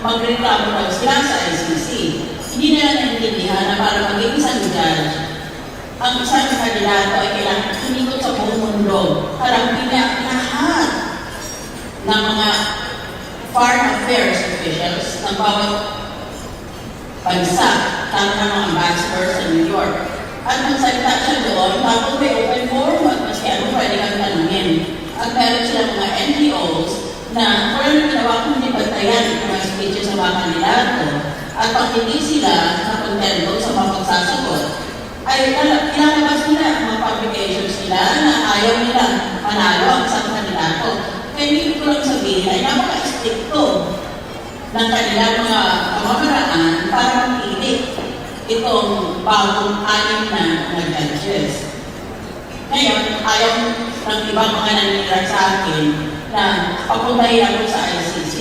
magreklamo daw sila sa ICC. Hindi nila naintindihan na para maging isang judge, ang isang kandidato ay kailangan umikot sa buong mundo. Harapin niya lahat ng mga foreign affairs officials ng bawat bansa, lalo ng mga ambassadors sa New York. At magsalita siya doon, tapos may open forum at mas kaya mo pwede kang tanungin. At meron sila mga NGOs na walang ginawa kung hindi bantayan yung mga speeches sa mga kandidato. At pag hindi sila nakontento sa mga pagsasagot, ay ilalabas nila ang mga publications nila na ayaw nila manalo ang isang kandidato. Kaya hindi ko lang sabihin ay napaka-stricto ng kanilang mga pamamaraan para mapili itong bagong anim na judges. Ngayon, ayaw ng ibang mga naninilag sa akin na papuntahin ako sa ICC.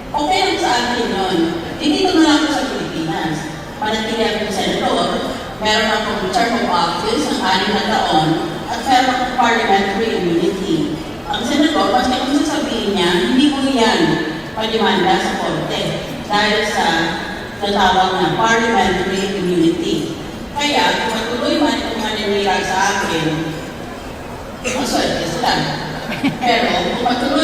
Okay lang sa akin yun. Dito na lang ako sa Pilipinas. Manatili akong senador, meron akong term of office ng 6 na taon, at meron akong parliamentary immunity. Ang senador, basta kung sasabihin niya, hindi mo yan padimanda sa korte dahil sa natawag na parliamentary immunity. Kaya, kung matuloy man itong maninilag sa akin, maswerte sila. Pero, kung matuloy